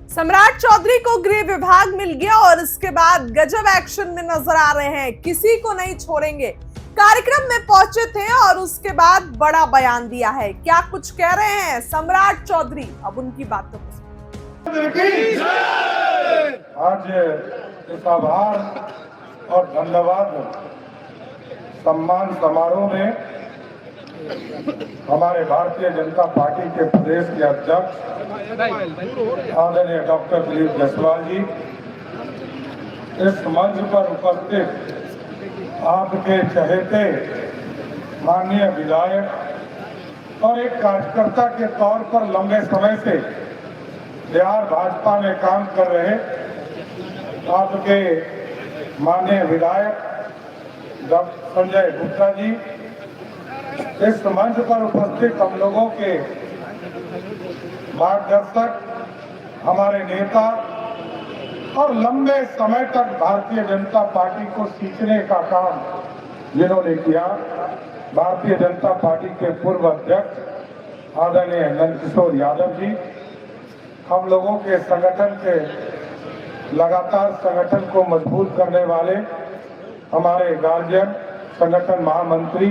सम्राट चौधरी को गृह विभाग मिल गया और इसके बाद गजब एक्शन में नजर आ रहे हैं। किसी को नहीं छोड़ेंगे कार्यक्रम में पहुंचे थे और उसके बाद बड़ा बयान दिया है। क्या कुछ कह रहे हैं सम्राट चौधरी, अब उनकी बातों को आज इस आभार और धन्यवाद सम्मान समारोह में हमारे भारतीय जनता पार्टी के प्रदेश के अध्यक्ष आदरणीय डॉक्टर दिलीप जायसवाल जी, इस मंच पर उपस्थित आपके चहेते माननीय विधायक और एक कार्यकर्ता के तौर पर लंबे समय से बिहार भाजपा में काम कर रहे आपके माननीय विधायक डॉक्टर संजय गुप्ता जी, इस मंच पर उपस्थित हम लोगों के मार्गदर्शक, हमारे नेता और लंबे समय तक भारतीय जनता पार्टी को सींचने का काम जिन्होंने किया, भारतीय जनता पार्टी के पूर्व अध्यक्ष आदरणीय नंदकिशोर यादव जी, हम लोगों के संगठन के लगातार संगठन को मजबूत करने वाले हमारे गार्जियन संगठन महामंत्री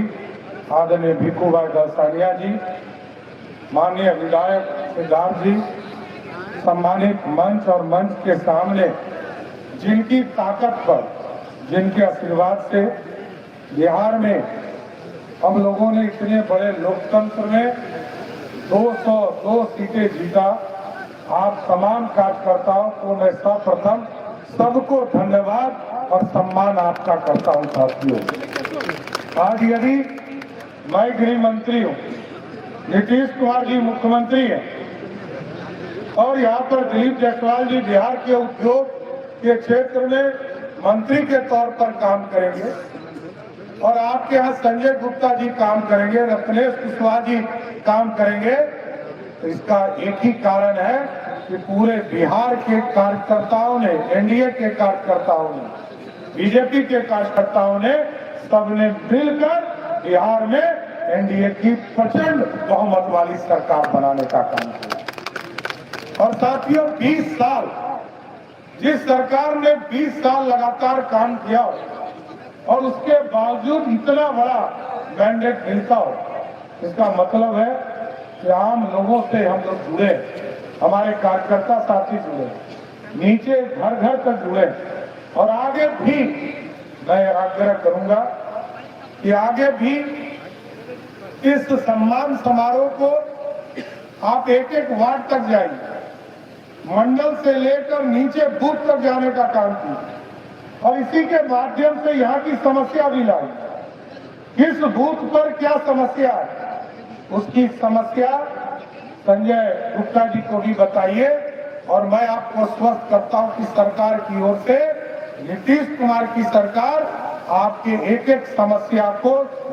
आदरणीय भिक्खू भाई दलसानिया जी, माननीय विधायक सिद्धार्थ जी, सम्मानित मंच और मंच के सामने जिनकी ताकत पर, जिनके आशीर्वाद से बिहार में हम लोगों ने इतने बड़े लोकतंत्र में 202 सीटें जीता, आप तमाम कार्यकर्ताओं को मैं सर्वप्रथम सबको धन्यवाद और सम्मान आपका करता हूं। साथियों, आज यदि मैं गृह मंत्री हूं, नीतीश कुमार जी मुख्यमंत्री हैं और यहाँ पर दिलीप जायसवाल जी बिहार के उद्योग के क्षेत्र में मंत्री के तौर पर काम करेंगे और आपके यहाँ संजय गुप्ता जी काम करेंगे, रत्नेश कुशवाहा जी काम करेंगे, तो इसका एक ही कारण है कि पूरे बिहार के कार्यकर्ताओं ने, एनडीए के कार्यकर्ताओं ने, बीजेपी के कार्यकर्ताओं ने, सबने मिलकर बिहार में एनडीए की प्रचंड बहुमत वाली सरकार बनाने का काम किया। और साथियों, 20 साल, जिस सरकार ने 20 साल लगातार काम किया और उसके बावजूद इतना बड़ा मैंडेट मिलता हो, इसका मतलब है कि आम लोगों से हम लोग जुड़े, हमारे कार्यकर्ता साथी जुड़े, नीचे घर घर तक जुड़े और आगे भी मैं आग्रह करूंगा कि आगे भी इस सम्मान समारोह को आप एक एक वार्ड तक जाइए, मंडल से लेकर नीचे बूथ तक जाने का काम कीजिए और इसी के माध्यम से यहाँ की समस्या भी लाई, किस बूथ पर क्या समस्या है उसकी समस्या संजय गुप्ता जी को भी बताइए और मैं आपको स्वस्थ करता हूं कि सरकार की ओर से नीतीश कुमार की सरकार आपके एक एक समस्या को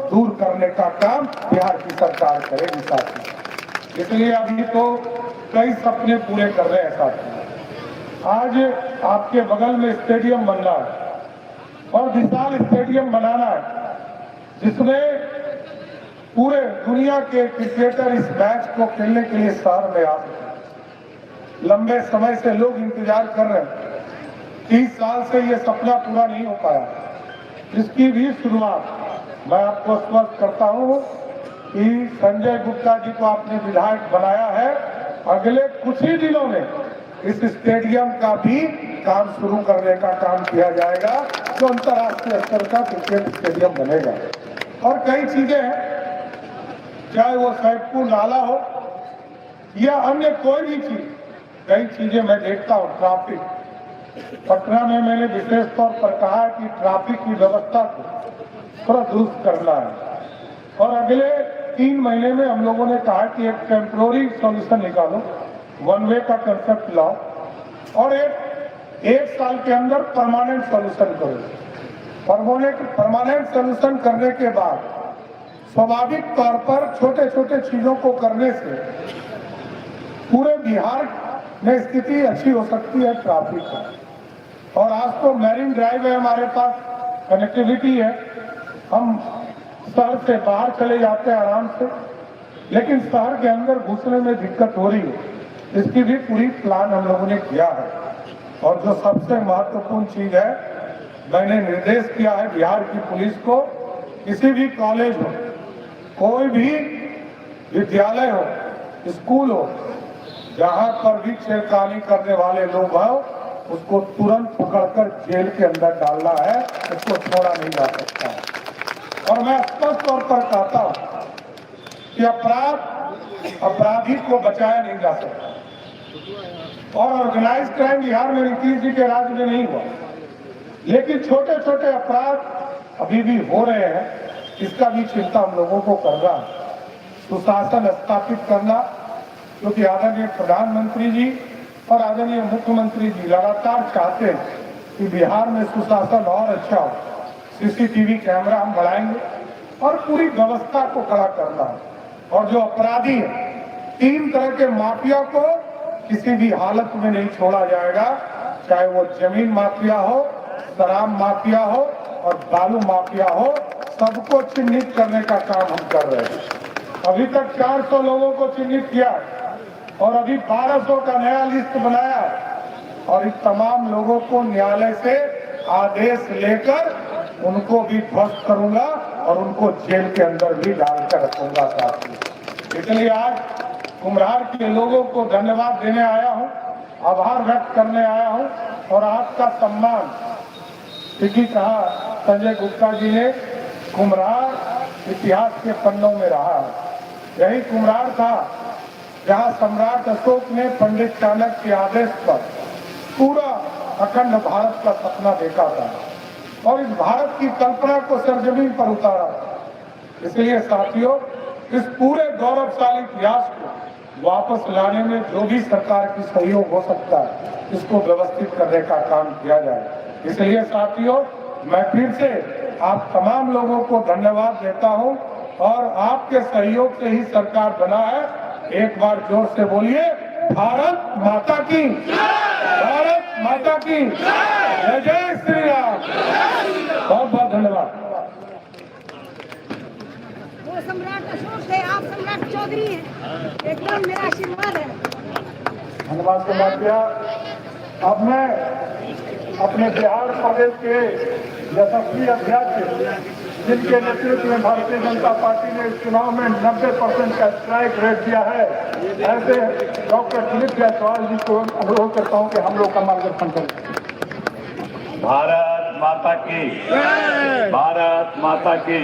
दूर करने का काम बिहार की सरकार करेगी साथी। इसलिए अभी तो कई सपने पूरे कर रहे हैं साथी। आज आपके बगल में स्टेडियम बनना है और विशाल स्टेडियम बनाना है जिसमें पूरे दुनिया के क्रिकेटर इस मैच को खेलने के लिए शहर में आ सके। लंबे समय से लोग इंतजार कर रहे हैं, 30 साल से ये सपना पूरा नहीं हो पाया। इसकी भी शुरुआत मैं आपको स्पष्ट करता हूं कि संजय गुप्ता जी को आपने विधायक बनाया है, अगले कुछ ही दिनों में इस स्टेडियम का भी काम शुरू करने का काम किया जाएगा, जो अंतर्राष्ट्रीय स्तर का क्रिकेट स्टेडियम बनेगा। और कई चीजें हैं, चाहे वो सैदपुर नाला हो या अन्य कोई भी चीज, कई चीजें मैं देखता हूँ। ट्रैफिक पटना में मैंने विशेष तौर पर कहा है कि ट्रैफिक की व्यवस्था को थोड़ा दुरुस्त करना है और अगले 3 महीने में हम लोगों ने कहा कि एक टेम्पोररी सॉल्यूशन निकालो, 1 वे का कंसेप्ट लाओ और एक साल के अंदर परमानेंट सॉल्यूशन करो। परमानेंट सॉल्यूशन करने के बाद स्वाभाविक तौर पर छोटे छोटे चीजों को करने से पूरे बिहार में स्थिति अच्छी हो सकती है ट्रैफिक की। और आज तो मैरीन ड्राइव है, हमारे पास कनेक्टिविटी है, हम शहर से बाहर चले जाते हैं आराम से, लेकिन शहर के अंदर घुसने में दिक्कत हो रही है। इसकी भी पूरी प्लान हम लोगों ने किया है। और जो सबसे महत्वपूर्ण चीज है, मैंने निर्देश किया है बिहार की पुलिस को, किसी भी कॉलेज हो, कोई भी विद्यालय हो, स्कूल हो, जहां पर भी छेड़खानी करने वाले लोग हो, उसको तुरंत पकड़कर जेल के अंदर डालना है, उसको छोड़ा नहीं जा सकता। और मैं स्पष्ट तौर पर कहता हूं कि अपराधी को बचाया नहीं जा सकता। और ऑर्गेनाइज क्राइम बिहार में नीतीश जी के राज्य में नहीं हुआ, लेकिन छोटे छोटे अपराध अभी भी हो रहे हैं, इसका भी चिंता हम लोगों को करना है। सुशासन स्थापित करना, क्योंकि आदरणीय प्रधानमंत्री जी और आदरणीय मुख्यमंत्री जी लगातार चाहते हैं कि बिहार में सुशासन और अच्छा हो। सीसीटीवी कैमरा हम बढ़ाएंगे और पूरी व्यवस्था को खड़ा करना है। और जो अपराधी है, 3 तरह के माफिया को किसी भी हालत में नहीं छोड़ा जाएगा, चाहे वो जमीन माफिया हो, शराब माफिया हो और बालू माफिया हो, सबको चिन्हित करने का काम हम कर रहे हैं। अभी तक 400 लोगों को चिन्हित किया और अभी 1200 का नया लिस्ट बनाया और इस तमाम लोगों को न्यायालय से आदेश लेकर उनको भी ध्वस्त करूंगा और उनको जेल के अंदर भी डालकर रखूंगा साथी। इसलिए आज कुम्हरार के लोगों को धन्यवाद देने आया हूं, आभार व्यक्त करने आया हूं और आपका सम्मान, क्योंकि कहा संजय गुप्ता जी ने, कुम्हरार इतिहास के पन्नों में रहा है। यही कुम्हरार था जहां सम्राट अशोक ने पंडित चाणक्य के आदेश पर पूरा अखंड भारत का सपना देखा था और इस भारत की कल्पना को सरजमीन पर उतारा था। इसलिए साथियों, इस पूरे गौरवशाली इतिहास को वापस लाने में जो भी सरकार की सहयोग हो सकता है, इसको व्यवस्थित करने का काम किया जाए। इसलिए साथियों, मैं फिर से आप तमाम लोगों को धन्यवाद देता हूं और आपके सहयोग से ही सरकार बना है। एक बार जोर से बोलिए, भारत माता की, भारत माता की जय, जय श्री राम। बहुत बहुत धन्यवाद। वो सम्राट अशोक थे, आप सम्राट चौधरी हैं, एकदम मेरा आशीर्वाद है। धन्यवाद के बाद दिया। अब मैं अपने बिहार प्रदेश के यशस्वी अध्यक्ष, जिनके नेतृत्व में भारतीय जनता पार्टी ने इस चुनाव में 90% का स्ट्राइक रेट दिया है, ऐसे डॉक्टर दिलीप जायसवाल जी को अनुरोध करता हूं कि हम लोग का मार्गदर्शन करें। भारत माता की, भारत माता की।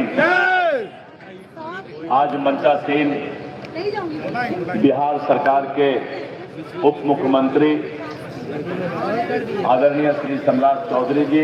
आज ममता सेन बिहार सरकार के उप मुख्यमंत्री आदरणीय श्री सम्राट चौधरी जी